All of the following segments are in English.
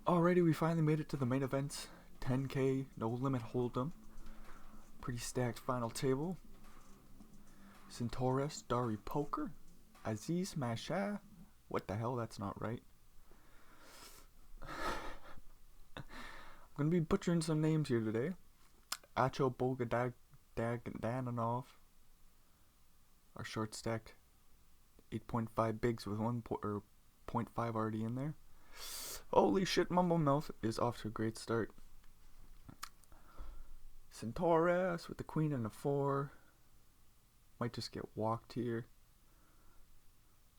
Alrighty, we finally made it to the main event. 10k, no limit hold'em. Pretty stacked final table. Centaurus, Dari Poker, Aziz Masha. What the hell? That's not right. I'm gonna be butchering some names here today. Acho Bogadanov. Our short stack. 8.5 bigs with 1.5 already in there. Holy shit, Mumble Mouth is off to a great start. Centaurus with the queen and a 4. Might just get walked here.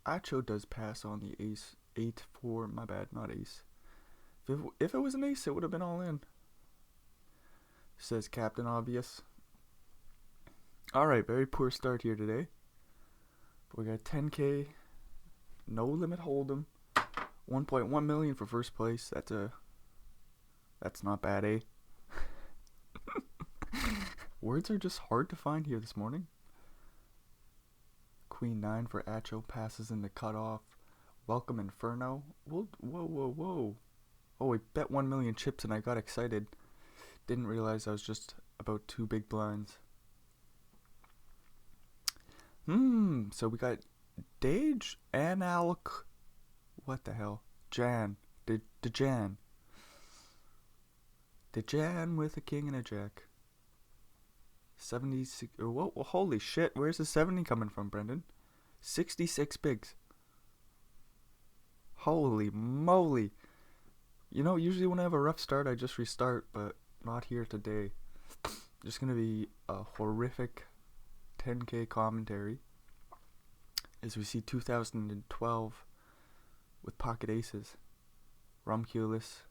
Acho does pass on the ace. 8-4, my bad, not ace. If it was an ace, it would have been all in. Says Captain Obvious. Alright, very poor start here today. We got 10k, no limit hold'em. 1.1 million for first place. That's not bad, eh? Words are just hard to find here this morning. Queen 9 for Acho passes in the cutoff. Welcome Inferno. Whoa. Oh, we bet 1 million chips and I got excited. Didn't realize I was just about 2 big blinds. So we got Dage and Alk. What the hell? Jan. Dejan. Dejan with a king and a jack. 76. Whoa, holy shit. Where's the 70 coming from, Brendan? 66 bigs. Holy moly. You know, usually when I have a rough start, I just restart, but not here today. Just gonna be a horrific 10k commentary as we see 2012 with pocket aces. Rumculus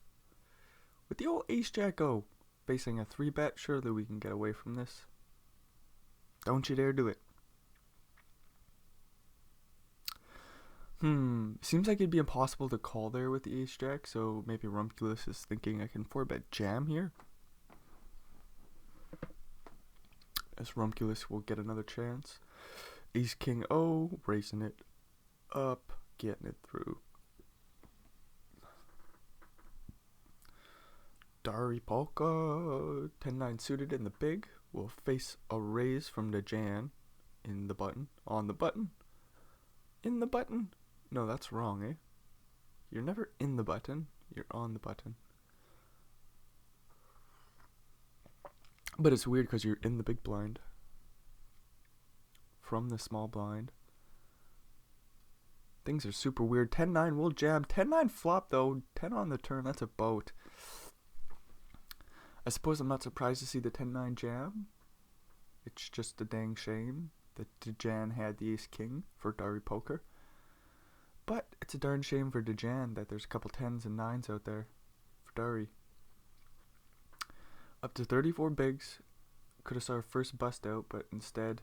with the old ace jack O facing a 3-bet. Surely we can get away from this. Don't you dare do it. Seems like it'd be impossible to call there with the ace jack, so maybe Rumculus is thinking I can 4-bet jam here. As Rumculus will get another chance. Ace king O, racing it up, getting it through. Dari Polka, 10-9 suited in the big, will face a raise from the Jan in the button, on the button, in the button. No, that's wrong, eh? You're never in the button, you're on the button. But it's weird because you're in the big blind from the small blind. Things are super weird. 10-9 will jam. 10-9 flop though. 10 on the turn, that's a boat. I suppose I'm not surprised to see the 10-9 jam. It's just a dang shame that Dejan had the ace king for Dari Poker. But it's a darn shame for Dejan that there's a couple 10s and 9s out there for Dari. Up to 34 bigs. Could have saw our first bust out, but instead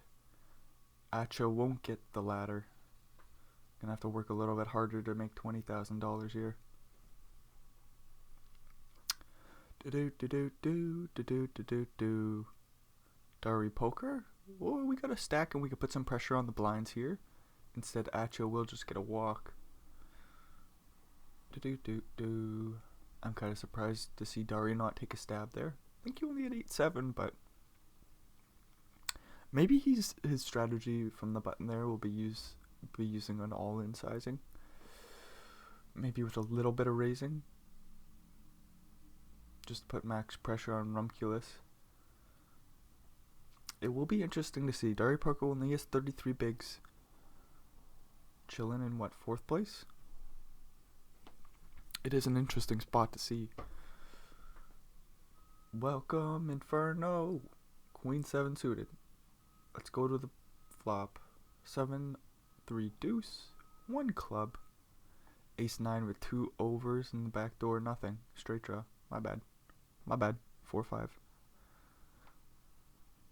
Acho won't get the ladder. Gonna have to work a little bit harder to make $20,000 here. Dari Poker? Oh, we got a stack and we could put some pressure on the blinds here. Instead, Acho will just get a walk. I'm kind of surprised to see Dari not take a stab there. I think he only had 8-7, but maybe his strategy from the button there will be using an all-in sizing. Maybe with a little bit of raising. Just put max pressure on Rumculus. It will be interesting to see. Dari Poker only has 33 bigs. Chilling in what, 4th place? It is an interesting spot to see. Welcome Inferno. Queen 7 suited. Let's go to the flop. 7, 3 deuce, 1 club. Ace 9 with 2 overs in the back door, nothing. Straight draw. My bad. 4-5.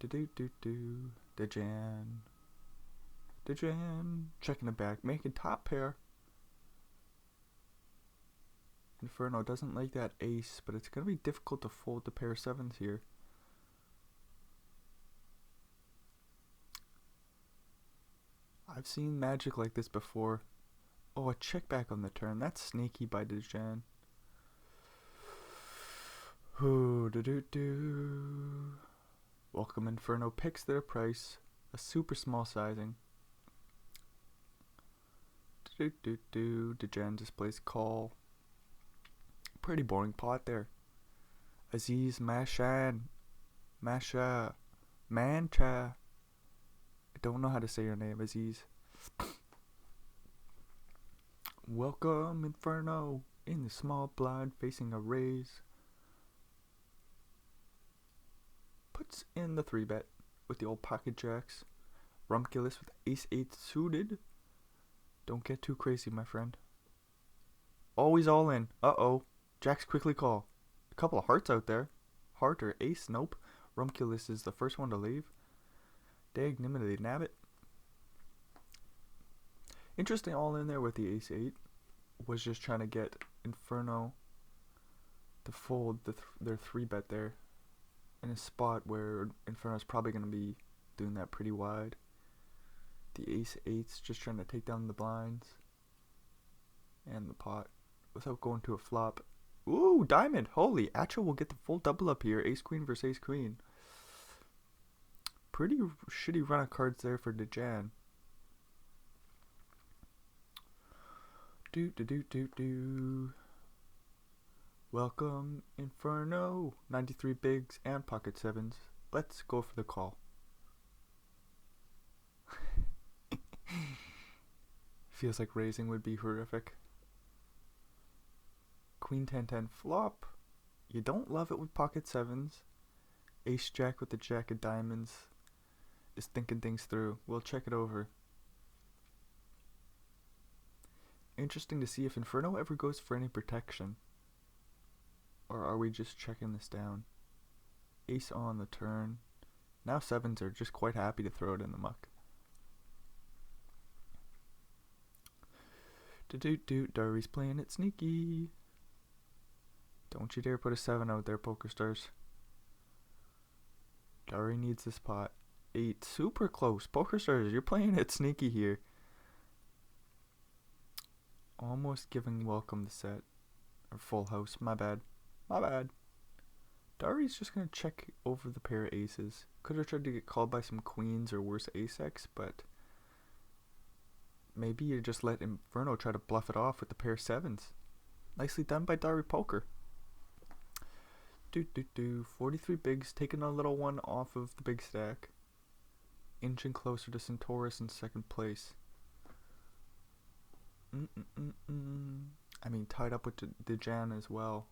Dejan. Checking it back. Making top pair. Inferno doesn't like that ace, but it's going to be difficult to fold the pair 7s here. I've seen magic like this before. Oh, a check back on the turn. That's sneaky by Dejan. Ooh, do do do. Welcome Inferno picks their price. A super small sizing. Do do do. Degen displays call. Pretty boring pot there. Aziz Mashan. Masha. Mancha. I don't know how to say your name, Aziz. Welcome Inferno in the small blind facing a raise. Puts in the 3-bet with the old pocket jacks. Rumculus with ace-8 suited. Don't get too crazy, my friend. Always all in. Uh-oh. Jacks quickly call. A couple of hearts out there. Heart or ace? Nope. Rumculus is the first one to leave. Dagnimity nabbit. Interesting all in there with the ace-8. Was just trying to get Inferno to fold their 3-bet there. In a spot where Inferno's probably going to be doing that pretty wide. The ace-8's just trying to take down the blinds and the pot without going to a flop. Ooh, diamond! Holy, Acho will get the full double up here. Ace-queen versus ace-queen. Pretty shitty run of cards there for Degen. Do. Welcome Inferno. 93 bigs and pocket 7s. Let's go for the call. Feels like raising would be horrific. Queen 10-10 flop. You don't love it with pocket 7s. Ace jack with the jack of diamonds is thinking things through. We'll check it over. Interesting to see if Inferno ever goes for any protection. Or are we just checking this down? Ace on the turn. Now 7s are just quite happy to throw it in the muck. Dari's playing it sneaky. Don't you dare put a 7 out there, Poker Stars. Dari needs this pot. 8, super close. Poker Stars, you're playing it sneaky here. Almost giving Welcome the set. Or full house, my bad. Dari's just going to check over the pair of aces. Could have tried to get called by some queens or worse ace-x, but maybe you just let Inferno try to bluff it off with the pair of 7s. Nicely done by Dari Poker. 43 bigs, taking a little one off of the big stack. Inching closer to Centaurus in second place. I mean, tied up with Degen as well.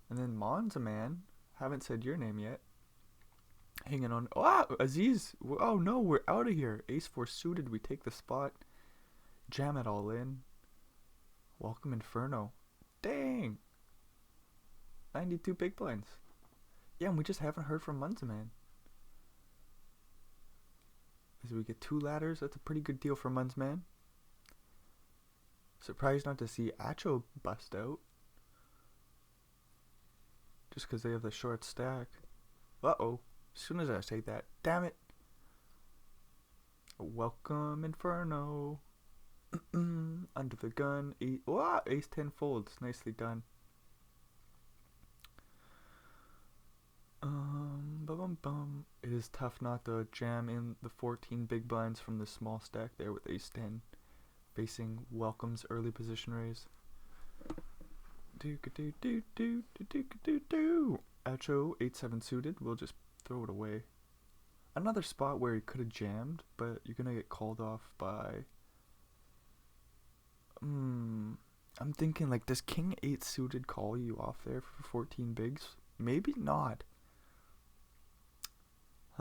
And then Monza, man. Haven't said your name yet. Hanging on. Oh, Aziz. Oh, no, we're out of here. Ace-4 suited. We take the spot. Jam it all in. Welcome Inferno. Dang. 92 big blinds. Yeah, and we just haven't heard from Monza, man. As we get 2 ladders, that's a pretty good deal for Munz, man. Surprised not to see Acho bust out. Just because they have the short stack. Uh-oh. As soon as I say that. Damn it. Welcome Inferno. Under the gun. Ace-10 folds. Nicely done. It is tough not to jam in the 14 big blinds from the small stack there with ace-10. Facing Welcome's early position raise. Acho 8-7 suited. We'll just throw it away. Another spot where he could have jammed, but you're gonna get called off by. I'm thinking, like, does King 8 suited call you off there for 14 bigs? Maybe not.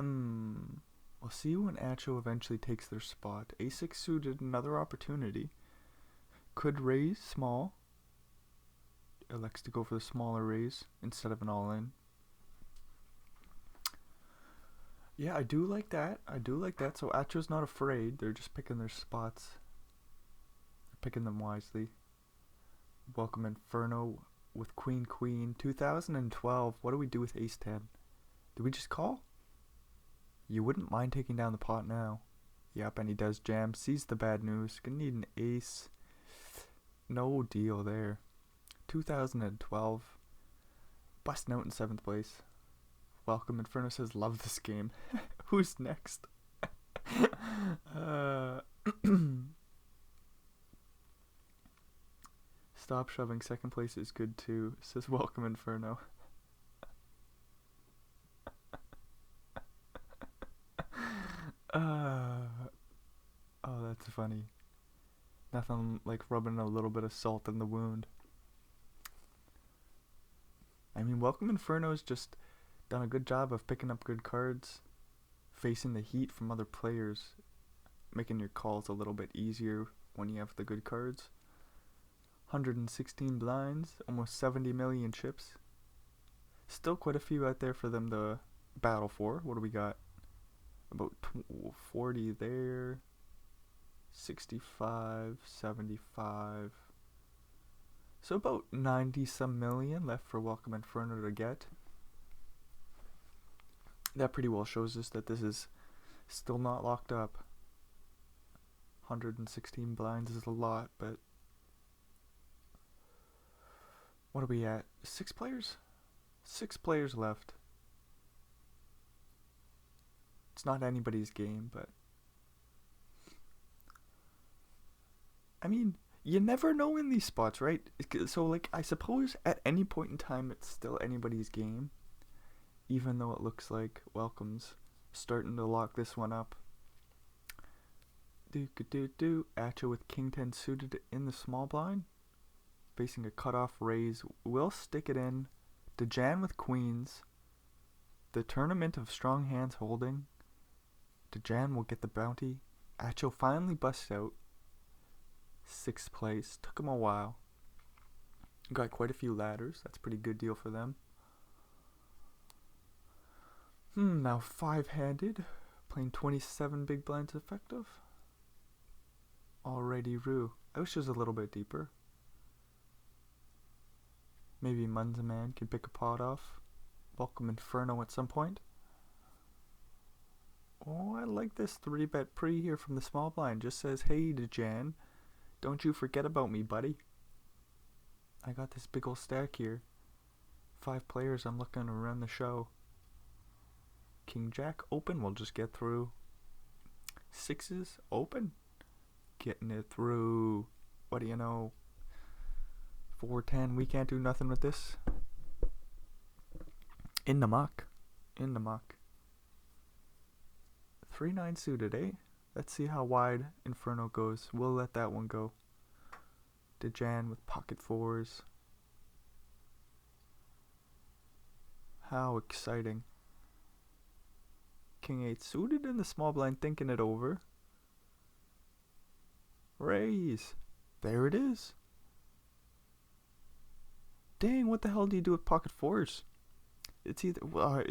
We'll see when Acho eventually takes their spot. A6 suited, another opportunity. Could raise small. Elects to go for the smaller raise instead of an all-in. Yeah, I do like that. So Acho's not afraid. They're just picking their spots. They're picking them wisely. Welcome Inferno with Queen Queen. 2012. What do we do with Ace-10? Do we just call? You wouldn't mind taking down the pot now. Yep, and he does jam. Sees the bad news. Gonna need an ace. No deal there. 2012. Busting out in 7th place. Welcome Inferno says, love this game. Who's next? Stop shoving. 2nd place is good too. Says Welcome Inferno. Oh, that's funny. Nothing like rubbing a little bit of salt in the wound. I mean, Welcome Inferno's just done a good job of picking up good cards, facing the heat from other players, making your calls a little bit easier when you have the good cards. 116 blinds, almost 70 million chips. Still quite a few out there for them to battle for. What do we got? About 40 there. 65, 75. So about 90 some million left for Welcome Inferno to get. That pretty well shows us that this is still not locked up. 116 blinds is a lot, but what are we at? 6 players? 6 players left. It's not anybody's game, but I mean, you never know in these spots, right? So, like, I suppose at any point in time, it's still anybody's game, even though it looks like Welcome's starting to lock this one up. Acha with King 10 suited in the small blind, facing a cutoff raise. Will stick it in. Dejan with Queens. The tournament of strong hands holding. Dejan will get the bounty. Acho finally busts out. 6th place. Took him a while. Got quite a few ladders. That's a pretty good deal for them. Now 5-handed. Playing 27 big blinds effective. Already Rue. I wish it was a little bit deeper. Maybe Munza Man can pick a pot off. Welcome Inferno at some point. Oh, I like this 3-bet pre here from the small blind. Just says, hey Dejan, don't you forget about me, buddy. I got this big ol' stack here. 5 players, I'm looking to run the show. King Jack open, we'll just get through. 6s open. Getting it through. What do you know? 4-10, we can't do nothing with this. In the muck. 3-9 suited, eh? Let's see how wide Inferno goes. We'll let that one go. Dejan with pocket 4s. How exciting. King 8 suited in the small blind, thinking it over. Raise. There it is. Dang, what the hell do you do with pocket 4s? It's either, I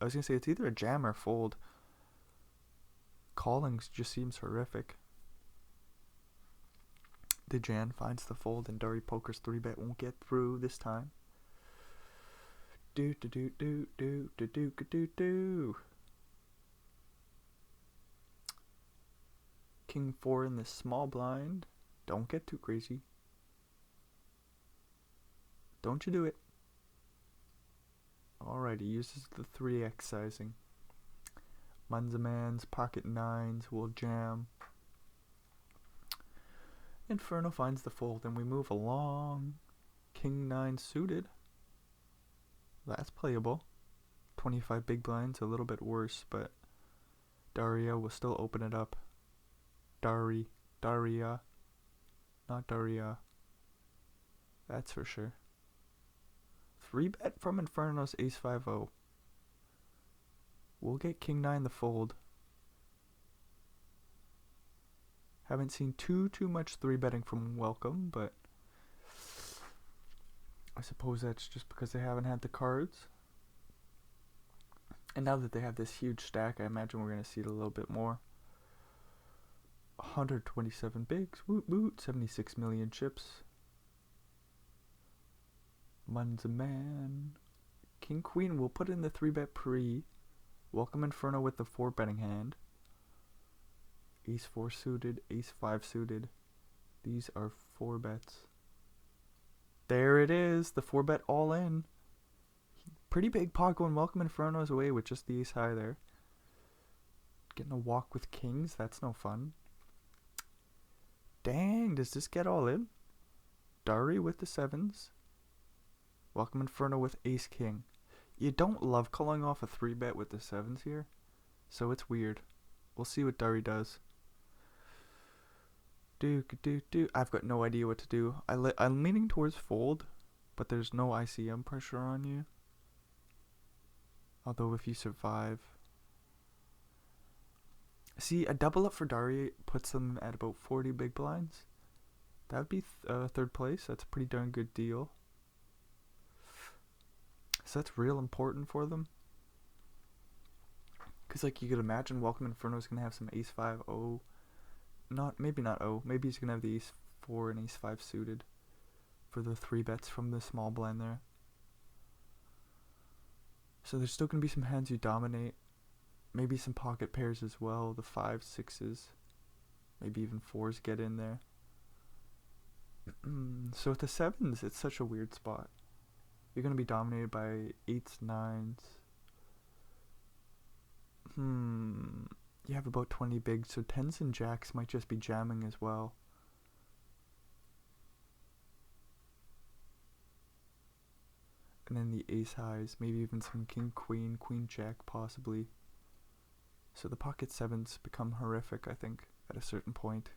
was gonna say it's either a jam or fold. Callings just seems horrific. Dejan finds the fold and Dari Poker's 3-bet won't get through this time. Do. King 4 in the small blind. Don't get too crazy. Don't you do it. Alrighty, uses the 3x sizing. Munza Man's pocket 9s will jam. Inferno finds the fold and we move along. King 9 suited. That's playable. 25 big blinds, a little bit worse, but Daria will still open it up. Daria. Not Daria. That's for sure. 3-bet from Inferno's Ace 5-0. We'll get King 9 the fold. Haven't seen too much 3-betting from Welcome, but I suppose that's just because they haven't had the cards. And now that they have this huge stack, I imagine we're going to see it a little bit more. 127 bigs, woot, 76 million chips. Munza Man. King Queen will put in the 3-bet pre. Welcome Inferno with the 4-betting hand. Ace 4 suited, Ace 5 suited. These are 4 bets. There it is, the 4-bet all in. Pretty big pot going Welcome Inferno's away with just the ace high there. Getting a walk with kings, that's no fun. Dang, does this get all in? Dari with the sevens. Welcome Inferno with ace king. You don't love calling off a 3-bet with the sevens here, so it's weird. We'll see what Dari does. I've got no idea what to do. I'm leaning towards fold, but there's no ICM pressure on you. Although if you survive... See, a double up for Dari puts them at about 40 big blinds. That would be third place. That's a pretty darn good deal. So that's real important for them. Because like you could imagine Welcome Inferno's going to have some ace 5 O. Maybe not O. Maybe he's going to have the ace 4 and ace 5 suited for the 3 bets from the small blind there. So there's still going to be some hands you dominate. Maybe some pocket pairs as well. The 5s, 6s. Maybe even 4s get in there. So with the 7s, it's such a weird spot. You're going to be dominated by 8s, 9s. You have about 20 bigs, so 10s and jacks might just be jamming as well. And then the ace highs, maybe even some king, queen, queen, jack possibly. So the pocket 7s become horrific, I think, at a certain point.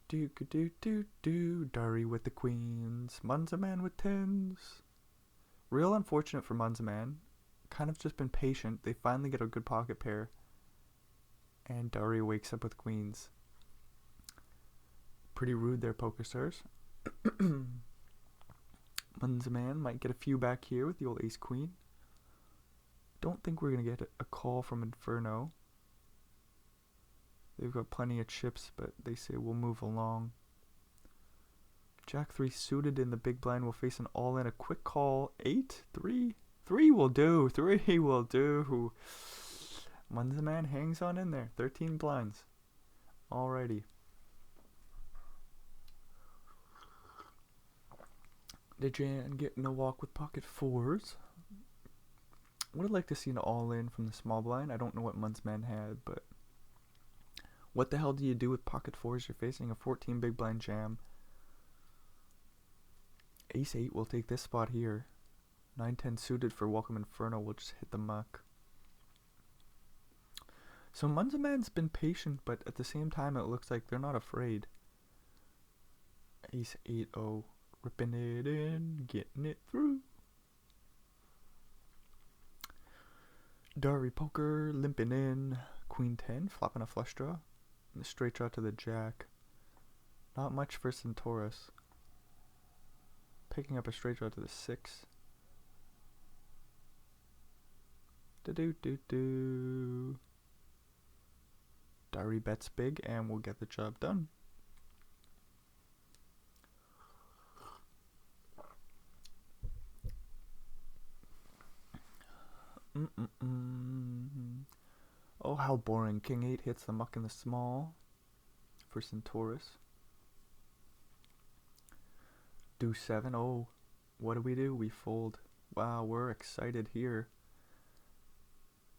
Dari with the queens. Munzaman with 10s. Real unfortunate for Munzaman. Kind of just been patient. They finally get a good pocket pair. And Dari wakes up with queens. Pretty rude there, Poker Stars. Munzaman might get a few back here with the old ace queen. Don't think we're going to get a call from Inferno. They've got plenty of chips, but they say we'll move along. Jack 3 suited in the big blind will face an all-in. A quick call. 8? 3? 3 will do. 3 will do. Munzaman hangs on in there. 13 blinds. Alrighty. Dejan getting a walk with pocket 4s. Would have liked to see an all-in from the small blind. I don't know what Munzaman had, but... What the hell do you do with pocket 4s? You're facing a 14 big blind jam. Ace 8 will take this spot here. 9-10 suited for Welcome Inferno will just hit the muck. So Munzaman's been patient, but at the same time it looks like they're not afraid. Ace 8-0. Ripping it in, getting it through. Dari poker, limping in. Queen 10, flopping a flush draw. And a straight draw to the jack. Not much for Centaurus. Picking up a straight draw to the 6. Dari bets big and we'll get the job done. Oh, how boring. King 8 hits the muck in the small for Centaurus. Deuce 7. Oh, what do? We fold. Wow, we're excited here.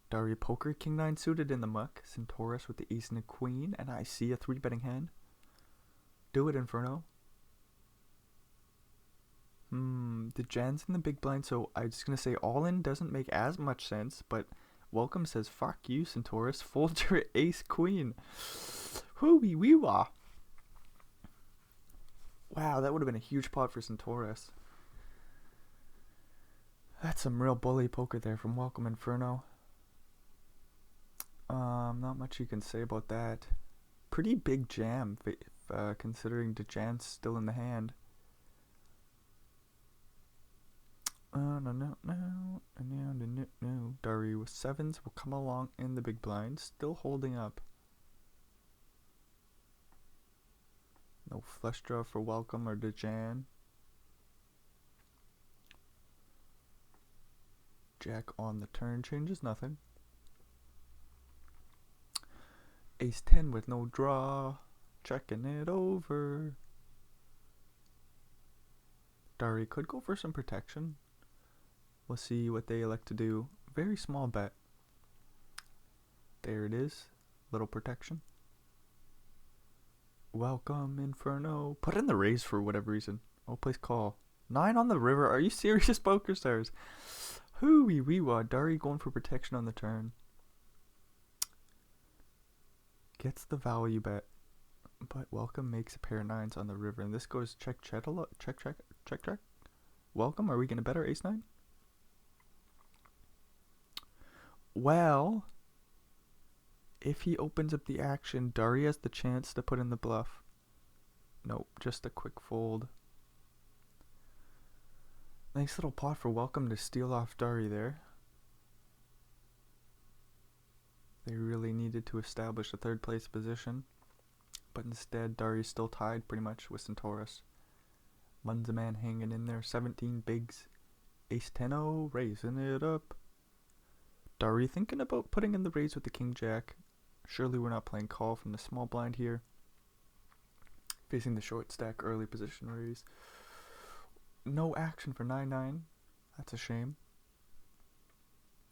Dari poker, King 9 suited in the muck. Centaurus with the ace and a queen. And I see a 3-betting hand. Do it, Inferno. The Jan's in the big blind, so I'm just going to say all-in doesn't make as much sense, but Welcome says, fuck you, Centaurus. Fold your ace queen. Hoo-wee wee wah. Wow, that would have been a huge pot for Centaurus. That's some real bully poker there from Welcome Inferno. Not much you can say about that. Pretty big jam, if, considering the Jan's still in the hand. No. Dari with 7s will come along in the big blind, still holding up. No flush draw for Welcome or Dejan. Jack on the turn changes nothing. Ace 10 with no draw, checking it over. Dari could go for some protection. We'll see what they elect to do. Very small bet. There it is. Little protection. Welcome, Inferno. Put in the raise for whatever reason. Oh, place call. 9 on the river. Are you serious, Poker Stars? Hooey wee wah. Dari going for protection on the turn. Gets the value bet. But Welcome makes a pair of 9s on the river. And this goes check, check, check, check, check, check. Welcome, are we going to bet our ace 9? Well, if he opens up the action, Dari has the chance to put in the bluff. Nope, just a quick fold. Nice little pot for Welcome to steal off Dari there. They really needed to establish a third place position. But instead, Dari's still tied pretty much with Centaurus. Munzaman hanging in there. 17 bigs. Ace 10-0, raising it up. Dari thinking about putting in the raise with the King Jack. Surely we're not playing call from the small blind here. Facing the short stack early position raise. No action for 9-9. That's a shame.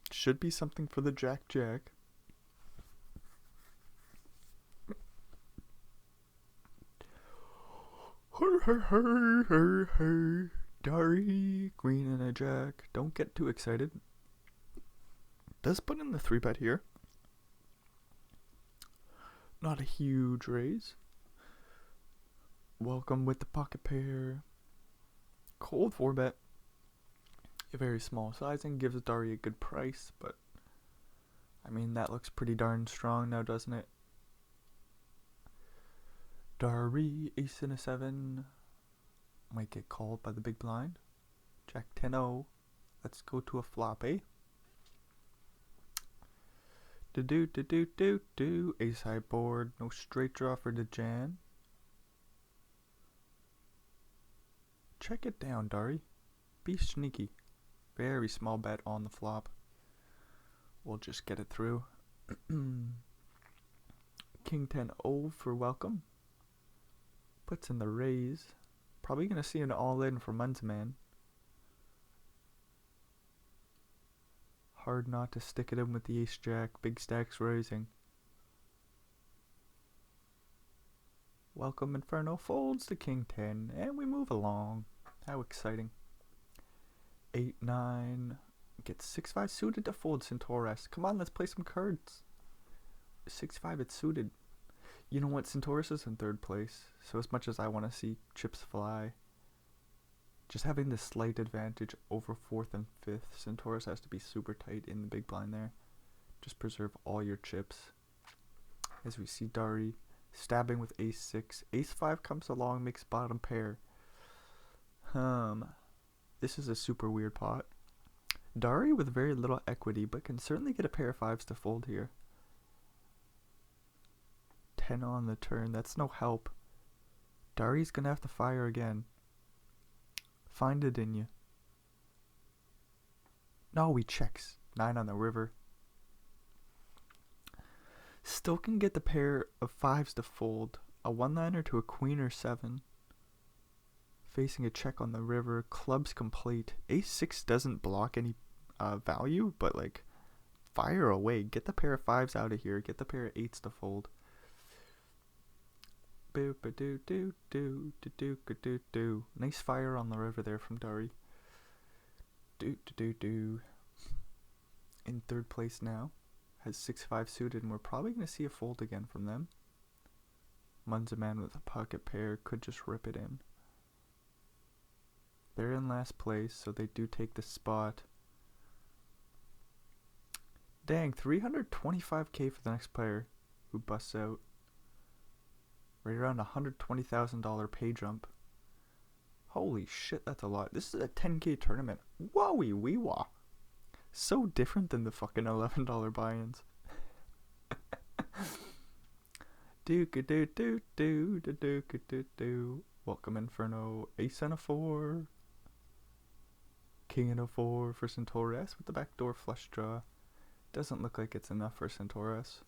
Should be something for the Jack Jack. Hey. Dari, queen and a jack. Don't get too excited. Does put in the 3-bet here. Not a huge raise. Welcome with the pocket pair. Cold 4-bet. A very small sizing gives Dari a good price, but I mean that looks pretty darn strong now, doesn't it? Dari, ace and a 7. Might get called by the big blind. Jack 10-0. Let's go to a flop, eh? Do. Ace high board. No straight draw for the Jan. Check it down, Dari. Be sneaky. Very small bet on the flop. We'll just get it through. King 10-0 for Welcome. Puts in the raise. Probably going to see an all-in for Munzaman. Hard not to stick it in with the ace-jack. Big stacks raising. Welcome, Inferno folds the King 10. And we move along. How exciting. 8-9. Gets 6-5 suited to fold Centaurus. Come on, let's play some cards. 6-5, it's suited. You know what? Centaurus is in 3rd place. So as much as I want to see chips fly, just having the slight advantage over 4th and 5th, Centaurus has to be super tight in the big blind there. Just preserve all your chips. As we see Dari stabbing with ace 6. Ace 5 comes along, makes bottom pair. This is a super weird pot. Dari with very little equity, but can certainly get a pair of 5s to fold here. 10 on the turn, that's no help. Dari's gonna have to fire again. Find it in you. No, he checks. 9 on the river. Still can get the pair of 5s to fold. A 1-liner to a queen or 7. Facing a check on the river. Clubs complete. Ace 6 doesn't block any value, but like, fire away. Get the pair of 5s out of here. Get the pair of 8s to fold. Nice fire on the river there from Dari. In 3rd place now. Has 6-5 suited, and we're probably going to see a fold again from them. Munzaman with a pocket pair could just rip it in. They're in last place, so they do take the spot. Dang, 325k for the next player who busts out. Right around $120,000 pay jump. Holy shit, that's a lot. This is a 10k tournament. Wowie wee wah. So different than the fucking $11 buy-ins. Welcome, Inferno. Ace and a 4. King and a 4 for Centaurus with the backdoor flush draw. Doesn't look like it's enough for Centaurus.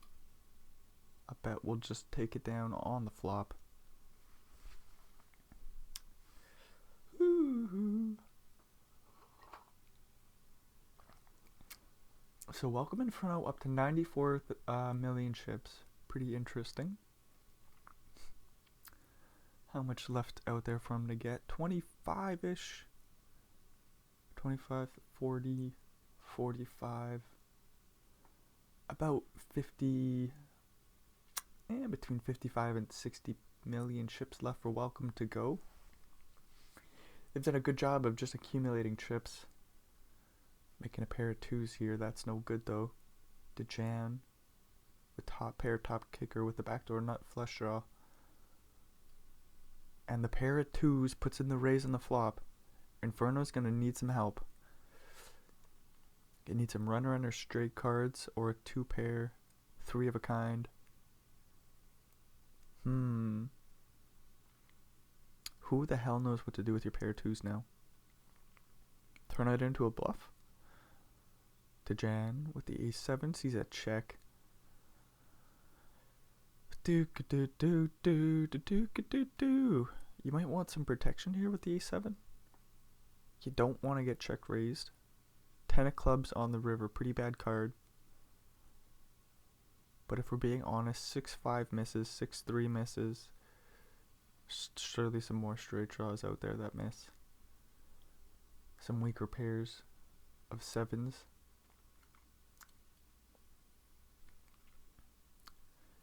I bet we'll just take it down on the flop. Ooh. So welcome Inferno up to 94 million chips. Pretty interesting. How much left out there for him to get? 25-ish. 25, 40, 45. About 50. Between 55 and 60 million chips left for welcome to go. They've done a good job of just accumulating chips. Making a pair of twos here. That's no good though. Dejan. The top kicker with the backdoor nut flush draw. And the pair of twos puts in the raise on the flop. Inferno's gonna need some help. It needs some runner straight cards or a two pair, three of a kind. Who the hell knows what to do with your pair of twos now? Turn it into a bluff? Dejan with the ace-7 sees a check. You might want some protection here with the ace-7. You don't want to get check raised. 10 of clubs on the river, pretty bad card. But if we're being honest, 6-5 misses, 6-3 misses. Surely some more straight draws out there that miss. Some weaker pairs of 7s.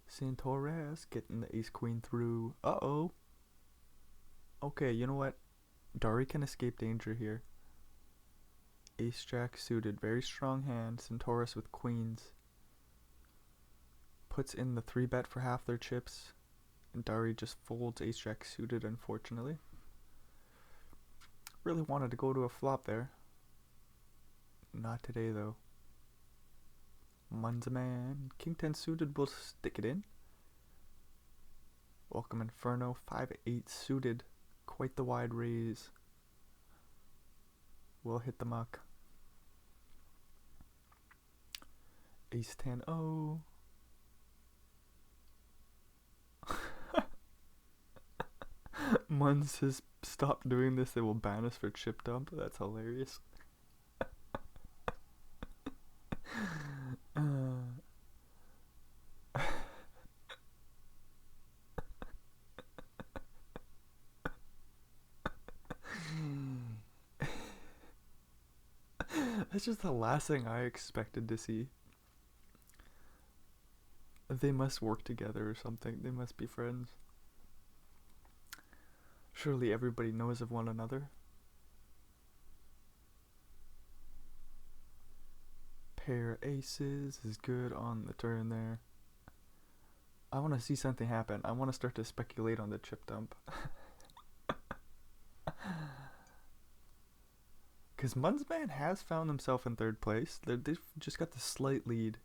Santorres getting the ace-queen through. Uh-oh. Okay, you know what? Dari can escape danger here. Ace-jack suited. Very strong hand. Santorres with queens. Puts in the 3-bet for half their chips. And Dari just folds ace-jack suited, unfortunately. Really wanted to go to a flop there. Not today, though. Mun's a man. King 10 suited will stick it in. Welcome Inferno. 5-8 suited. Quite the wide raise. Will hit the muck. Ace 10 0. Mun says stop doing this, they will ban us for chip dump. That's hilarious. That's just the last thing I expected to see. They must work together or something. They must be friends. Surely everybody knows of one another. Pair aces is good on the turn there. I want to see something happen. I want to start to speculate on the chip dump. Because Munsman has found himself in third place. They've just got the slight lead.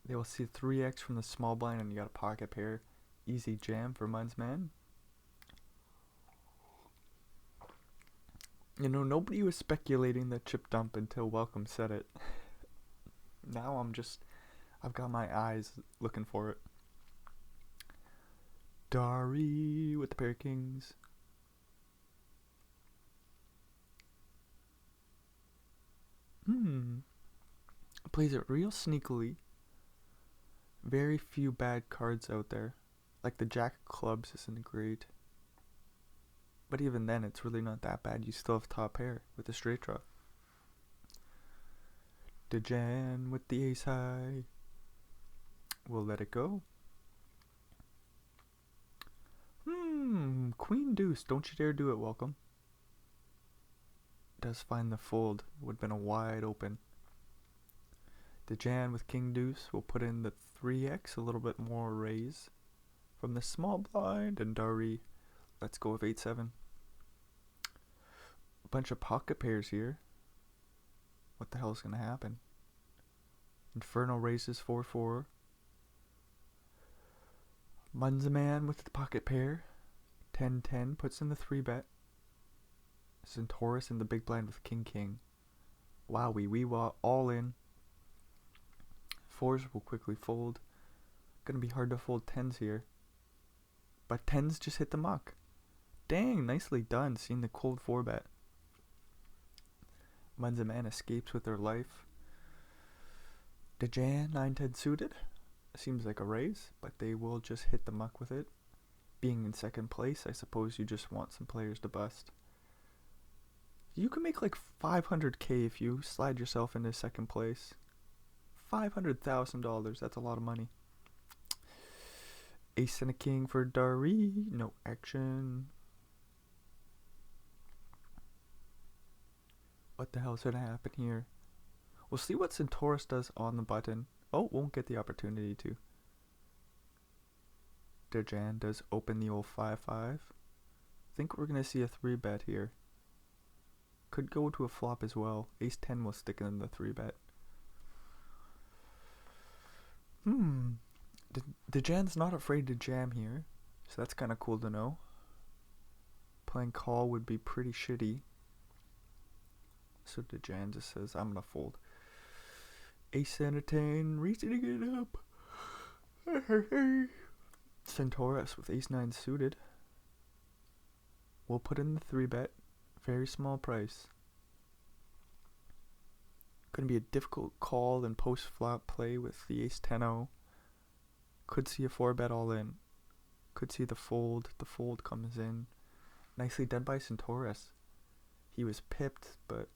They will see 3x from the small blind and you got a pocket pair. Easy jam for Munsman. You know, nobody was speculating the chip dump until Welcome said it. Now I've got my eyes looking for it. Dari with the pair of kings. Plays it real sneakily. Very few bad cards out there. Like the jack of clubs isn't great. But even then, it's really not that bad. You still have top pair with the straight draw. Dejan with the ace high. We'll let it go. Queen deuce. Don't you dare do it, Welcome. Does find the fold. Would have been a wide open. Dejan with king deuce will put in the 3x, a little bit more raise from the small blind, and Dari lets go of 8-7. A bunch of pocket pairs here. What the hell is going to happen? Inferno raises 4-4. Mun's a man with the pocket pair. 10-10 puts in the 3-bet. Centaurus in the big blind with king-king. Wowie, we were all in. 4s will quickly fold. Gonna be hard to fold 10s here. But 10s just hit the muck. Dang, nicely done, seeing the cold 4-bet. Mun's a man escapes with their life. The Jan 9-10 suited. Seems like a raise, but they will just hit the muck with it. Being in second place, I suppose you just want some players to bust. You can make like 500k if you slide yourself into second place. $500,000, that's a lot of money. Ace and a king for Dari, no action. What the hell's gonna happen here? We'll see what Centaurus does on the button. Oh, won't get the opportunity to. Dejan does open the old 5-5. Think we're gonna see a 3-bet here. Could go to a flop as well. Ace 10 will stick in the 3-bet. Dejan's not afraid to jam here, so that's kind of cool to know. Playing call would be pretty shitty. So Dejan just says, I'm gonna fold. Ace and a 10, reasoning it up. Centaurus with ace 9 suited. We'll put in the 3-bet. Very small price. Gonna be a difficult call and post flop play with the ace 10-0. Could see a 4-bet all in. Could see the fold. The fold comes in. Nicely done by Centaurus. He was pipped, but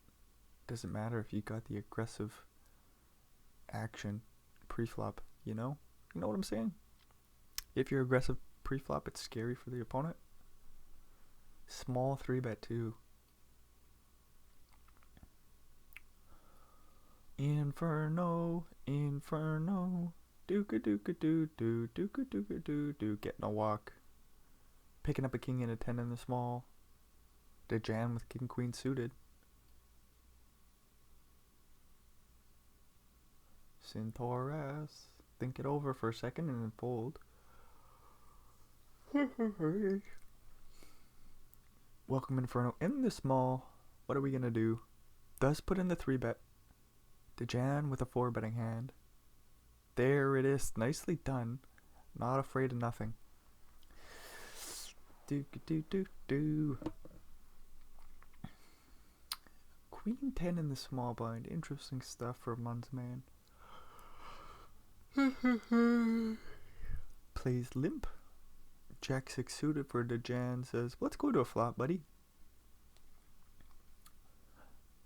doesn't matter if you got the aggressive action pre-flop, you know? You know what I'm saying? If you're aggressive pre-flop, it's scary for the opponent. Small 3-bet too. Inferno, inferno. Dooka dooka doo doo, dooka dooka doo doo. Getting a walk. Picking up a king and a 10 in the small. The jam with king queen suited. Centaurus. Think it over for a second and then fold. Welcome Inferno in the small. What are we gonna do? Does put in the 3-bet. Dejan with a 4-betting hand. There it is. Nicely done. Not afraid of nothing. Do. Queen 10 in the small blind. Interesting stuff for Mun's man. Plays limp. Jack 6 suited for Dejan. Says, let's go to a flop, buddy.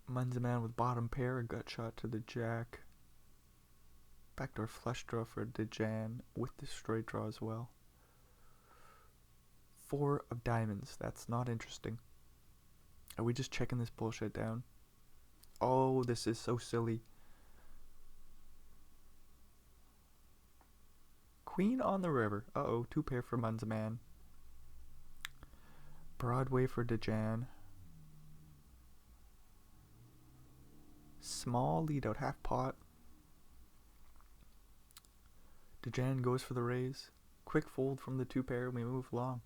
Mun's a man with bottom pair. A gut shot to the jack. Backdoor flush draw for Dejan with the straight draw as well. 4 of diamonds. That's not interesting. Are we just checking this bullshit down? Oh, this is so silly. Queen on the river. Uh-oh, 2 pair for Mun's man. Broadway for Dejan. Small lead out, half pot. Dejan goes for the raise. Quick fold from the 2 pair and we move along.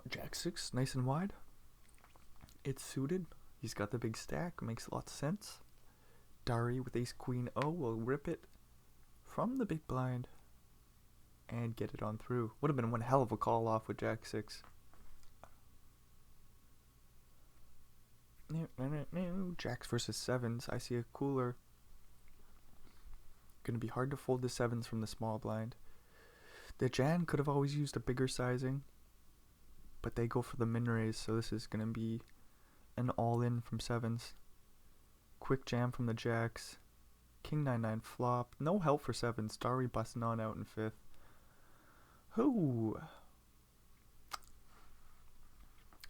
Jack 6, nice and wide. It's suited. He's got the big stack, makes a lot of sense. Dari with ace queen O will rip it from the big blind and get it on through. Would have been one hell of a call off with Jack 6. Jacks versus 7s. I see a cooler. Gonna be hard to fold the 7s from the small blind. The Jan could have always used a bigger sizing, but they go for the min raise, so this is gonna be an all-in from 7s. Quick jam from the jacks. King 9-9 flop. No help for 7s. Dari busting on out in 5th. Whoo!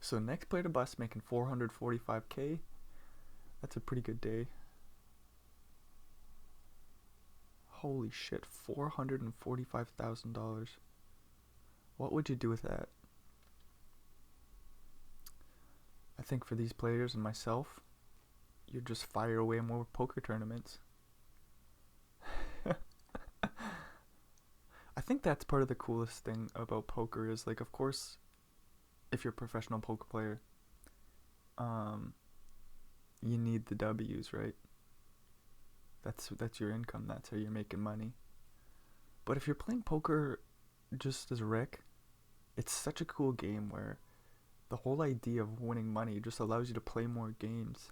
So next player to bust, making 445k. That's a pretty good day. Holy shit, $445,000. What would you do with that? I think for these players and myself, you just fire away more poker tournaments. I think that's part of the coolest thing about poker is, like, of course, if you're a professional poker player, you need the W's, right? That's your income. That's how you're making money. But if you're playing poker just as Rick, it's such a cool game where The whole idea of winning money just allows you to play more games.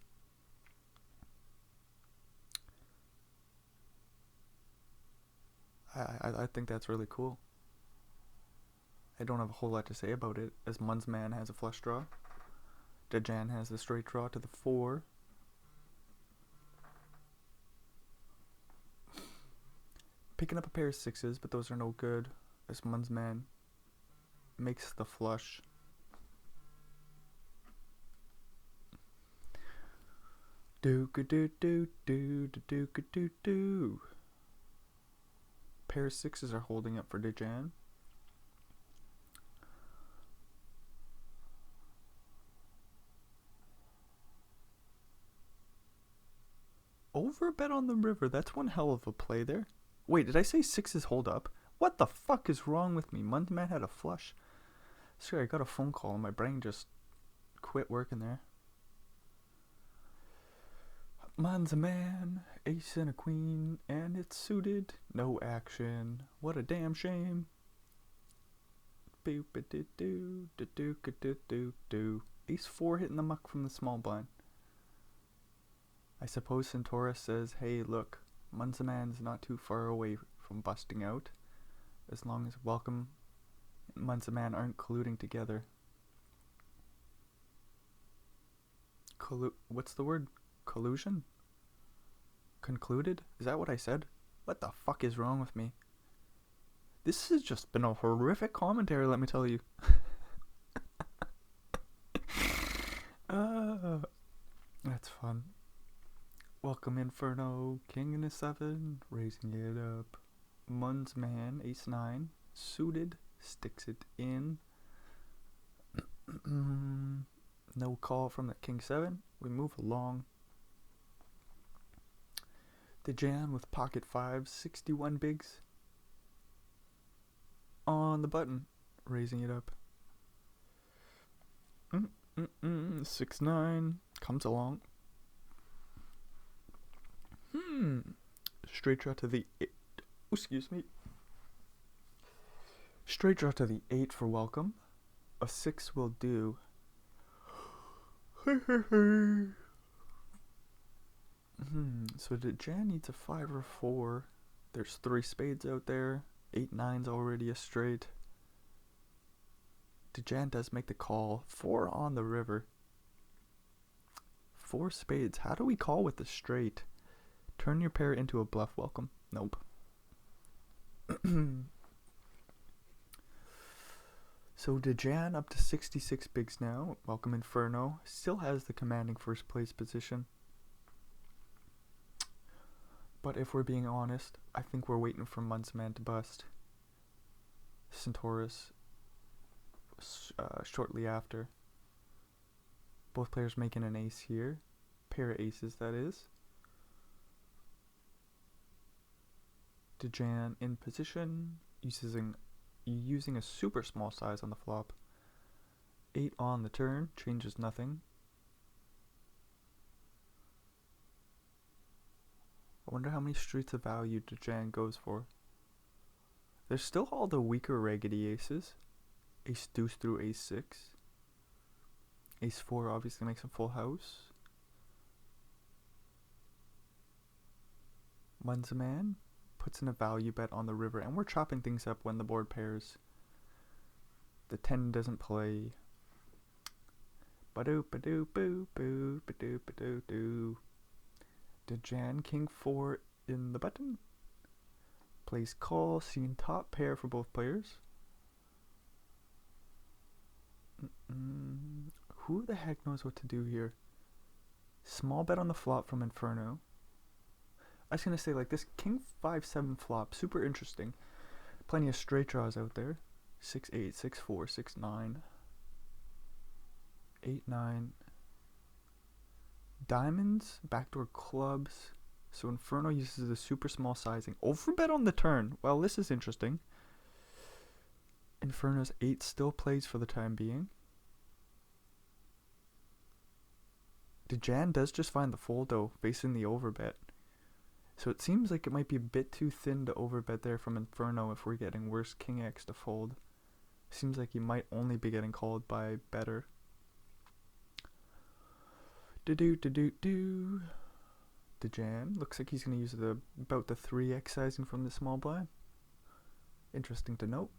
I think that's really cool. I don't have a whole lot to say about it, as Munzman has a flush draw. Dejan has the straight draw to the 4. Picking up a pair of 6s, but those are no good, as Munzman makes the flush. Do-ka-do-do-do-do-do-ka-do-do. Pair of 6s are holding up for Dejan. Over bet on the river. That's one hell of a play there. Wait, did I say 6s hold up? What the fuck is wrong with me? Munzman had a flush. Sorry, I got a phone call and my brain just quit working there. Munzman, ace and a queen, and it's suited. No action. What a damn shame. Boop-a-doo-doo-doo-doo-ka-doo-doo. Ace 4 hitting the muck from the small blind. I suppose Centaurus says, hey, look, Munzman's not too far away from busting out, as long as Welcome and Munzman aren't colluding together. What's the word? Collusion? Concluded? Is that what I said? What the fuck is wrong with me? This has just been a horrific commentary, let me tell you. That's fun. Welcome Inferno, king in a 7, raising it up. Munzman, ace 9, suited, sticks it in. No call from the king 7. We move along. Dejan with pocket 5, 61 bigs. On the button, raising it up. 6-9, comes along. Straight draw to the 8. Excuse me. Straight draw to the 8 for Welcome. A 6 will do. So Dejan needs a 5 or 4. There's 3 spades out there. 8-9's already a straight. Dejan does make the call. 4 on the river. 4 spades. How do we call with the straight? Turn your pair into a bluff, Welcome. Nope. So Dejan up to 66 bigs now. Welcome Inferno. Still has the commanding first place position. But if we're being honest, I think we're waiting for Munzman to bust. Centaurus shortly after. Both players making an ace here. Pair of aces, that is. Dejan in position, using a super small size on the flop. 8 on the turn, changes nothing. I wonder how many streets of value Dejan goes for. There's still all the weaker raggedy aces. Ace deuce through ace 6. Ace 4 obviously makes a full house. Munzman puts in a value bet on the river, and we're chopping things up when the board pairs. The 10 doesn't play. Ba-doop-a-doop-boo-boo-ba-doop-a-doop-a-doo-doo. Dejan, king 4 in the button. Plays call, seeing top pair for both players. Who the heck knows what to do here? Small bet on the flop from Inferno. I was going to say, like, this king 5-7 flop, super interesting. Plenty of straight draws out there. 6-8, 6-4, 6-9. 8-9. Diamonds, backdoor clubs. So Inferno uses the super small sizing. Overbet on the turn. Well, this is interesting. Inferno's 8 still plays for the time being. Dejan does just find the fold, though, facing the overbet. So it seems like it might be a bit too thin to overbet there from Inferno if we're getting worse King X to fold. Seems like he might only be getting called by better. Do. The Jan looks like he's going to use about the 3x sizing from the small blind. Interesting to note.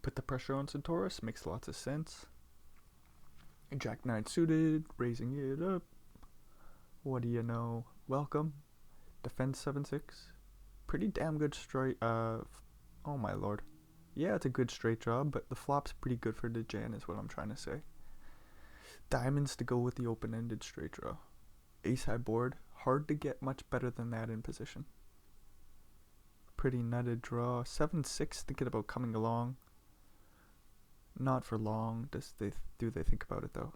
Put the pressure on Centaurus, makes lots of sense. Jack 9 suited, raising it up. What do you know? Welcome. Defense 7-6. Pretty damn good straight. Oh my lord. Yeah, it's a good straight draw, but the flop's pretty good for the Jan, is what I'm trying to say. Diamonds to go with the open-ended straight draw. Ace high board. Hard to get much better than that in position. Pretty nutted draw. 7-6, thinking about coming along. Not for long. Do they think about it though?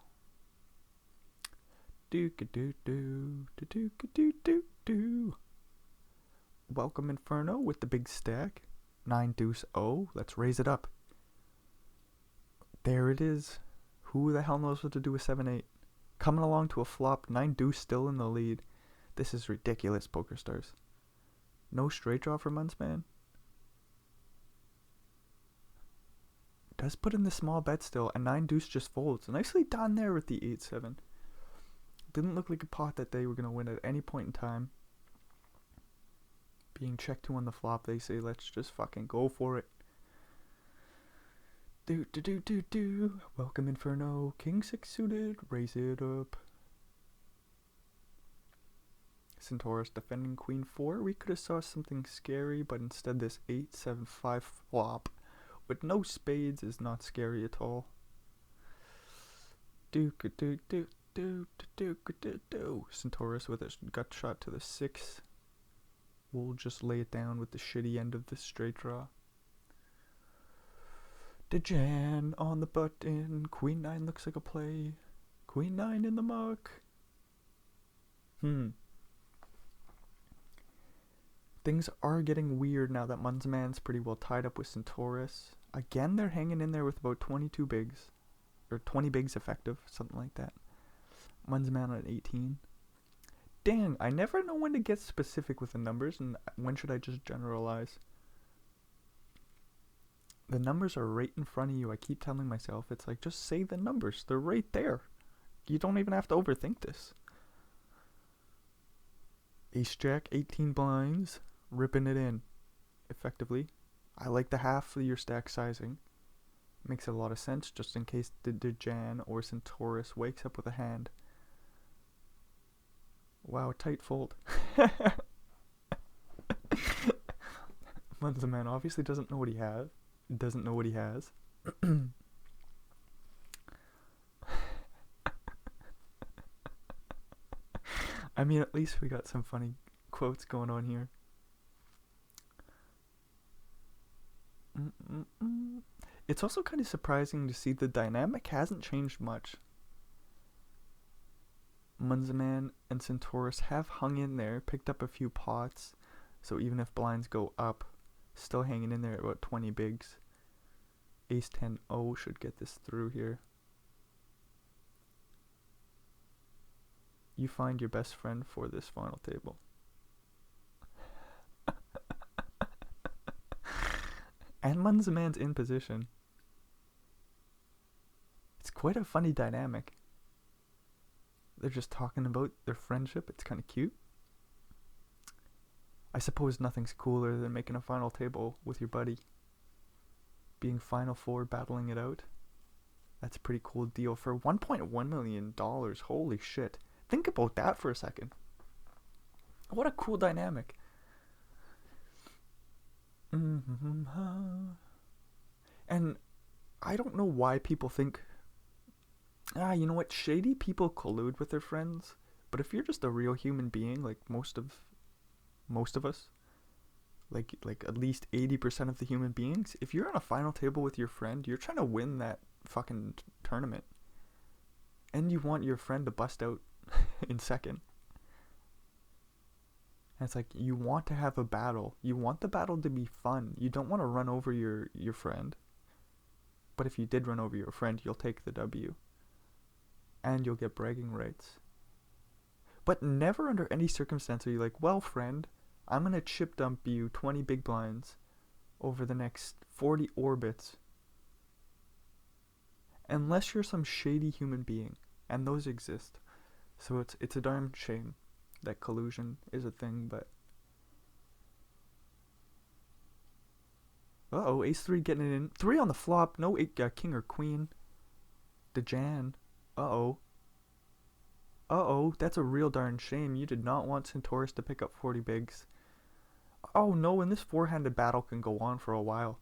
Do. Welcome Inferno with the big stack. 9 deuce. Oh, let's raise it up. There it is. Who the hell knows what to do with 7-8? Coming along to a flop. 9 deuce still in the lead. This is ridiculous, Poker Stars. No straight draw for Munsman. Does put in the small bet still, and 9 deuce just folds. Nicely done there with the 8-7. Didn't look like a pot that they were going to win at any point in time. Being checked to on the flop, they say, let's just fucking go for it. Do. Welcome Inferno. King 6 suited. Raise it up. Centaurus defending Queen 4. We could have saw something scary, but instead this 8-7-5 flop with no spades is not scary at all. Do. Centaurus with a gut shot to the 6. We'll just lay it down with the shitty end of the straight draw. The Jan on the button. Queen 9 looks like a play. Queen 9 in the muck. Things are getting weird now that Munsman's pretty well tied up with Centaurus. Again, they're hanging in there with about 22 bigs. Or 20 bigs effective, something like that. Munsman at 18. Dang, I never know when to get specific with the numbers and when should I just generalize. The numbers are right in front of you. I keep telling myself, it's like, just say the numbers. They're right there. You don't even have to overthink this. Ace Jack, 18 blinds. Ripping it in. Effectively. I like the half of your stack sizing. Makes a lot of sense just in case the Jan or Centaurus wakes up with a hand. Wow, tight fold. Munza man obviously doesn't know what he has. I mean, at least we got some funny quotes going on here. It's also kind of surprising to see the dynamic hasn't changed much. Munzaman and Centaurus have hung in there, picked up a few pots, so even if blinds go up, still hanging in there at about 20 bigs. Ace 10-0 should get this through here. You find your best friend for this final table. And Munzaman's in position. It's quite a funny dynamic. They're just talking about their friendship. It's kind of cute. I suppose nothing's cooler than making a final table with your buddy. Being final four, battling it out. That's a pretty cool deal for $1.1 million. Holy shit. Think about that for a second. What a cool dynamic. And I don't know why people think, you know what, shady people collude with their friends, but if you're just a real human being, like most of us, like at least 80% of the human beings, if you're on a final table with your friend, you're trying to win that fucking tournament, and you want your friend to bust out in second. And it's like, you want to have a battle. You want the battle to be fun. You don't want to run over your friend. But if you did run over your friend, you'll take the W. And you'll get bragging rights. But never under any circumstance are you like, well, friend, I'm going to chip dump you 20 big blinds over the next 40 orbits. Unless you're some shady human being. And those exist. So it's a darn shame that collusion is a thing, but uh-oh, ace 3 getting it in. 3 on the flop. No king or queen. DeJan. Uh-oh. Uh-oh, that's a real darn shame. You did not want Centaurus to pick up 40 bigs. Oh no, and this four-handed battle can go on for a while.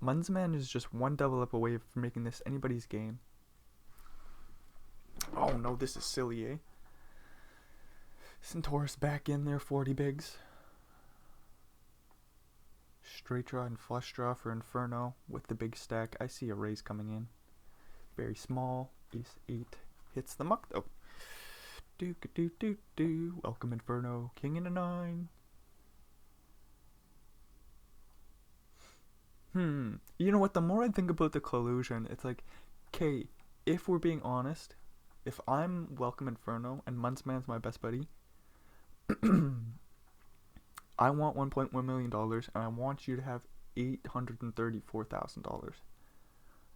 Munzman is just one double up away from making this anybody's game. Oh no, this is silly, eh? Centaurus back in there, 40 bigs. Straight draw and flush draw for Inferno with the big stack. I see a raise coming in. Very small. Ace 8 hits the muck though. Do. Welcome Inferno. King and a 9. You know what? The more I think about the collusion, it's like, okay, if we're being honest, if I'm Welcome Inferno and Munzman's my best buddy, I want $1.1 million and I want you to have $834,000.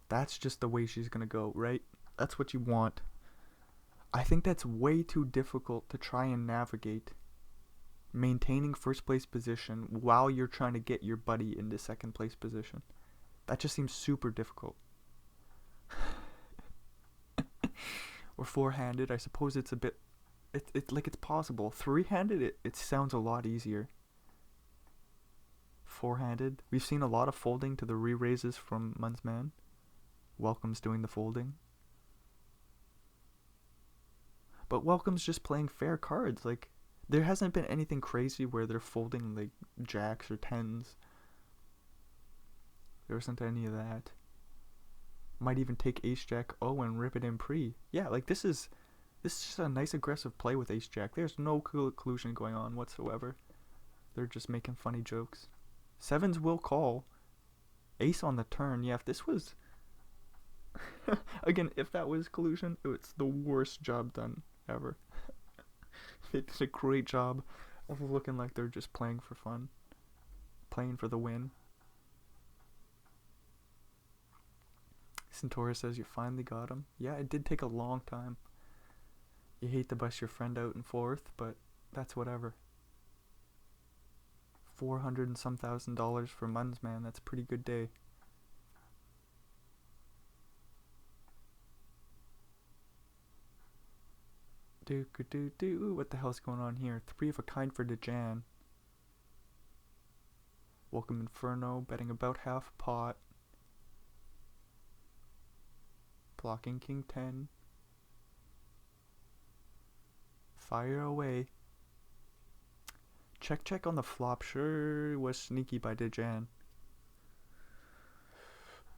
That's just the way she's gonna go, right? That's what you want. I think that's way too difficult to try and navigate. Maintaining first place position while you're trying to get your buddy into second place position. That just seems super difficult. Or four-handed, I suppose it's a bit... It's like it's possible. Three-handed, it sounds a lot easier. Four-handed, we've seen a lot of folding to the re-raises from Munzman. Welcome's doing the folding. But Welcome's just playing fair cards. Like, there hasn't been anything crazy where they're folding, like, jacks or tens. There wasn't any of that. Might even take ace-jack O and rip it in pre. Yeah, like, this is just a nice aggressive play with ace-jack. There's no collusion going on whatsoever. They're just making funny jokes. Sevens will call. Ace on the turn. Yeah, if this was... Again, if that was collusion, it's the worst job done ever. They did a great job of looking like they're just playing for fun. Playing for the win. Centaurus says you finally got him. Yeah, it did take a long time. You hate to bust your friend out in fourth, but that's whatever. $400 and some thousand for Munzman. That's a pretty good day. What the hell's going on here? 3 of a kind for DeJan. Welcome Inferno, betting about half pot. Blocking King 10. Fire away. Check on the flop. Sure was sneaky by DeJan.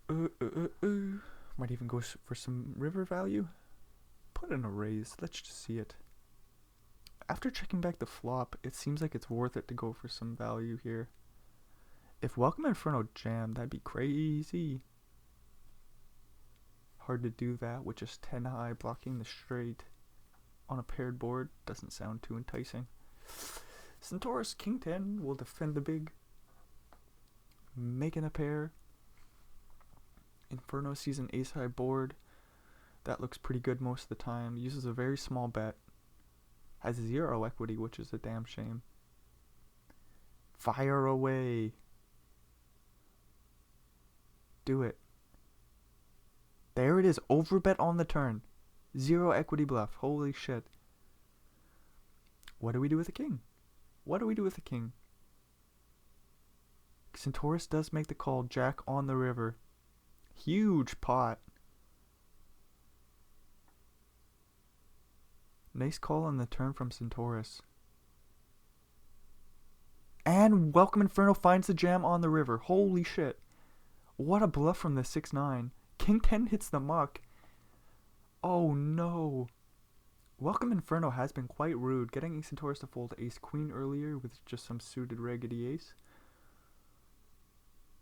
Might even go for some river value. Put in a raise. Let's just see it. After checking back the flop, it seems like it's worth it to go for some value here. If Welcome Inferno jammed, that'd be crazy. Hard to do that with just 10 high blocking the straight on a paired board. Doesn't sound too enticing. Centaurus King 10 will defend the big. Making a pair. Inferno sees an ace high board. That looks pretty good most of the time. Uses a very small bet. Has 0 equity, which is a damn shame. Fire away. Do it. There it is. Overbet on the turn. 0 equity bluff. Holy shit. What do we do with the king? What do we do with the king? Centaurus does make the call. Jack on the river. Huge pot. Nice call on the turn from Centaurus. And Welcome Inferno finds the jam on the river. Holy shit. What a bluff from the 6-9. King 10 hits the muck. Oh no. Welcome Inferno has been quite rude, getting Centaurus to fold ace queen earlier with just some suited raggedy ace.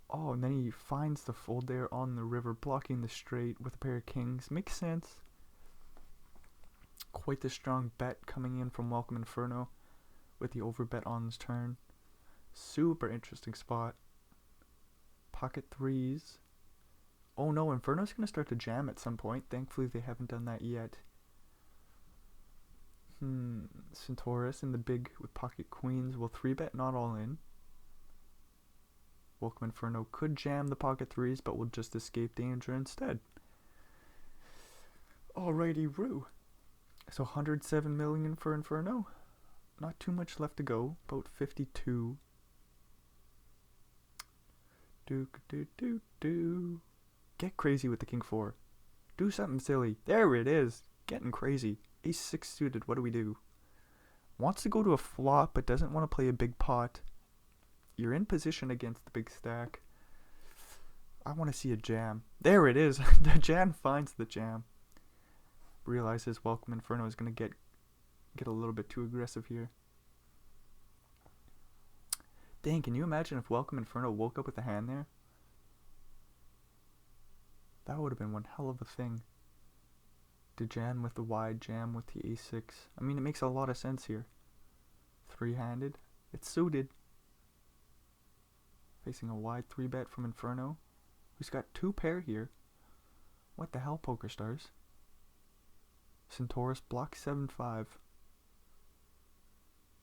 Oh, and then he finds the fold there on the river, blocking the straight with a pair of kings. Makes sense. Quite the strong bet coming in from Welcome Inferno with the overbet on his turn. Super interesting spot. Pocket threes. Oh no, Inferno's going to start to jam at some point. Thankfully they haven't done that yet. Centaurus in the big with pocket queens will 3-bet not all in. Welcome Inferno could jam the pocket threes, but will just escape danger instead. Alrighty, Roo. So 107 million for Inferno. Not too much left to go. About 52. Do. Get crazy with the king 4. Do something silly. There it is. Getting crazy. Ace 6 suited. What do we do? Wants to go to a flop, but doesn't want to play a big pot. You're in position against the big stack. I want to see a jam. There it is. The jam finds the jam. Realizes Welcome Inferno is going to get a little bit too aggressive here. Dang, can you imagine if Welcome Inferno woke up with a hand there? That would have been one hell of a thing. To jam with the wide, jam with the a6. I mean, it makes a lot of sense here. Three-handed. It's suited. Facing a wide 3-bet from Inferno, who's got 2 pair here. What the hell, Poker Stars? Centaurus blocks 7-5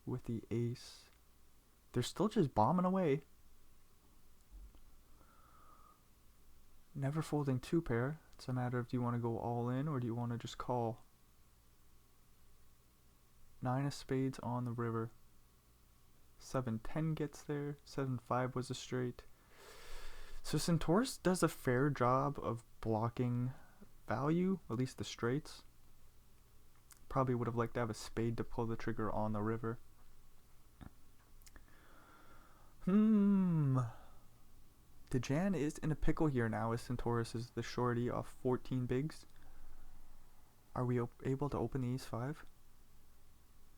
with the ace. They're still just bombing away. Never folding 2 pair. It's a matter of, do you want to go all in or do you want to just call? 9 of spades on the river. 7-10 gets there. 7-5 was a straight. So Centaurus does a fair job of blocking value, at least the straights. Probably would have liked to have a spade to pull the trigger on the river. Dejan is in a pickle here now as Centaurus is the shorty off 14 bigs. Are we able to open the ace-5?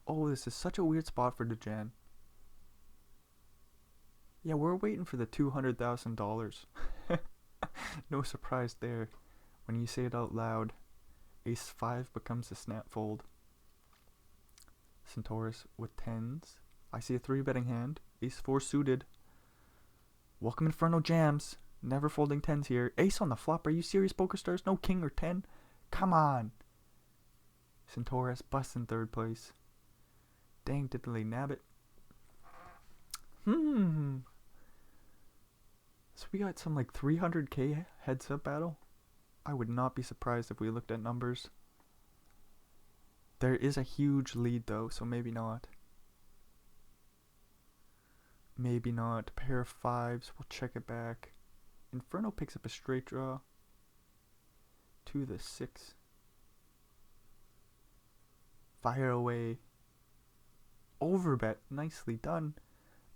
Oh, this is such a weird spot for Dejan. Yeah, we're waiting for the $200,000. No surprise there. When you say it out loud, ace-5 becomes a snap fold. Centaurus with 10s. I see a 3-betting hand. Ace-4 suited. Welcome Inferno jams. Never folding 10s here. Ace on the flop. Are you serious, Poker Stars? No king or 10? Come on. Centaurus busts in 3rd place. Dang, did they nab it? So we got some like 300k heads up battle. I would not be surprised if we looked at numbers. There is a huge lead though, so maybe not. Maybe not. Pair of 5s. We'll check it back. Inferno picks up a straight draw. To the 6. Fire away. Overbet. Nicely done.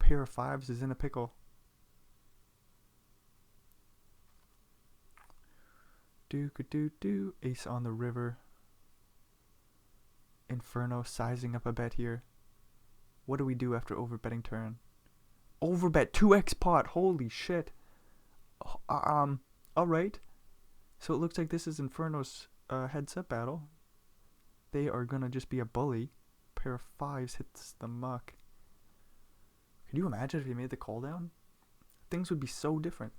Pair of 5s is in a pickle. Do. Ace on the river. Inferno sizing up a bet here. What do we do after overbetting turn? Overbet 2x pot. Holy shit. Alright. So it looks like this is Inferno's heads up battle. They are gonna just be a bully. Pair of 5s hits the muck. Could you imagine if he made the call down? Things would be so different.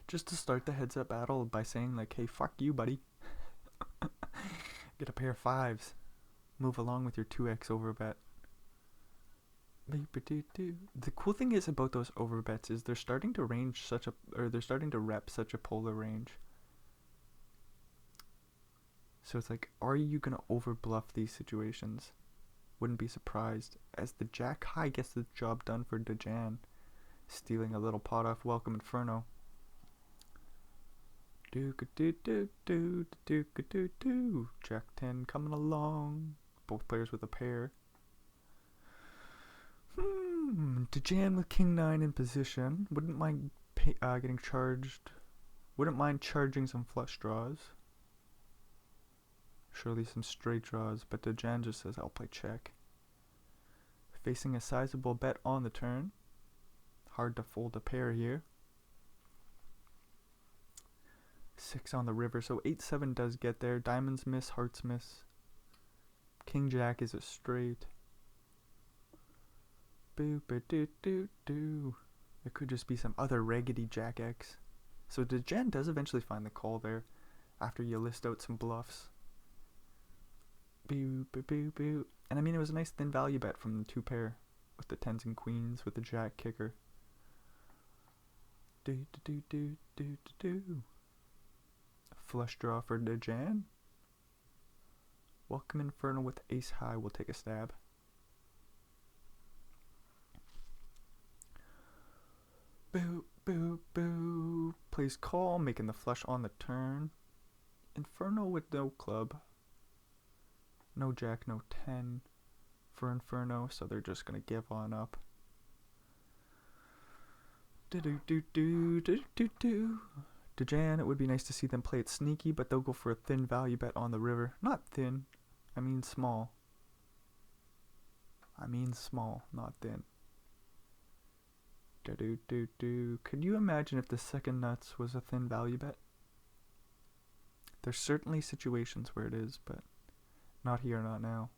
Just to start the heads up battle by saying like, hey, fuck you, buddy. Get a pair of 5s. Move along with your 2x overbet. The cool thing is about those overbets is they're starting to rep such a polar range. So it's like, are you gonna overbluff these situations? Wouldn't be surprised, as the jack high gets the job done for Dejan, stealing a little pot off Welcome Inferno. Jack 10 coming along. Both players with a pair. Dejan with King 9 in position. Wouldn't mind getting charged. Wouldn't mind charging some flush draws. Surely some straight draws, but Dejan just says, I'll play check. Facing a sizable bet on the turn. Hard to fold a pair here. 6 on the river, so 8-7 does get there. Diamonds miss, hearts miss. King Jack is a straight. Boop-a-doo-doo-doo. There could just be some other raggedy Jack X. So Dejan does eventually find the call there after you list out some bluffs. Boo, boo, boo, boo. And I mean, it was a nice thin value bet from the 2 pair with the 10s and queens with the jack kicker. Do, do, do, do, do, do. Flush draw for DeJan. Welcome Inferno with ace high. We'll take a stab. Boo, boo, boo. Plays call, making the flush on the turn. Inferno with no club. No jack, no 10 for Inferno, so they're just going to give on up. DeJan, it would be nice to see them play it sneaky, but they'll go for a thin value bet on the river. Not thin, I mean small. I mean small, not thin. Could you imagine if the second nuts was a thin value bet? There's certainly situations where it is, but not here, not now.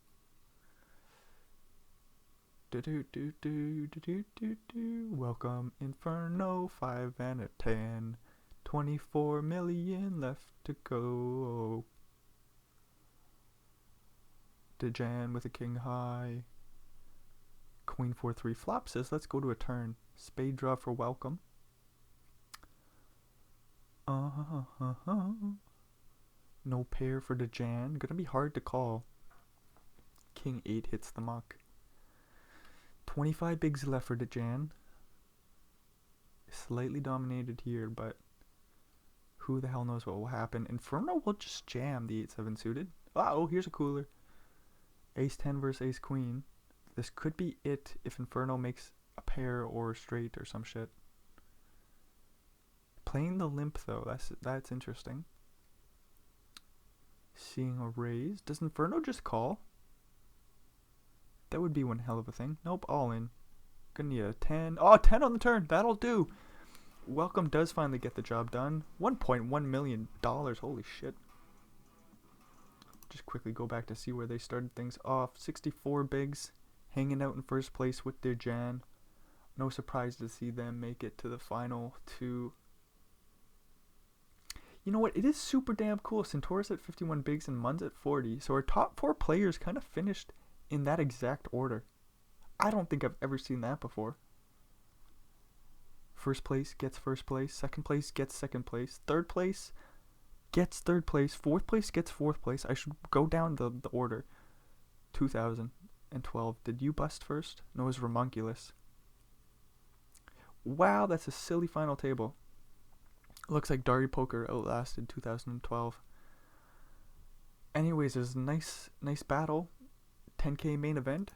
Welcome Inferno, 5 and a 10. 24 million left to go. DeJan with a king high. Queen 4-3 flop says let's go to a turn. Spade draw for welcome. No pair for DeJan. Gonna be hard to call. King 8 hits the muck. 25 bigs left for DeJan. Slightly dominated here, but who the hell knows what will happen. Inferno will just jam the 8-7 suited. Oh, here's a cooler. Ace 10 versus ace queen. This could be it if Inferno makes a pair or straight or some shit. Playing the limp though, that's interesting. Seeing a raise. Does Inferno just call? That would be one hell of a thing. Nope, all in. Gonna need a 10. Oh, 10 on the turn. That'll do. Welcome does finally get the job done. $1.1 million. Holy shit. Just quickly go back to see where they started things off. 64 bigs. Hanging out in first place with DeJan. No surprise to see them make it to the final 2. You know what? It is super damn cool. Centaurus at 51 bigs and Munz at 40. So our top 4 players kind of finished in that exact order. I don't think I've ever seen that before. First place gets first place. Second place gets second place. Third place gets third place. Fourth place gets fourth place. I should go down the order. 2012. Did you bust first? No, it was Ramunculus. Wow, that's a silly final table. Looks like Dari Poker outlasted 2012. Anyways, there's a nice battle. 10K main event.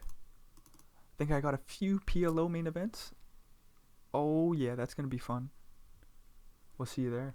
I think I got a few PLO main events. Oh yeah, that's gonna be fun. We'll see you there.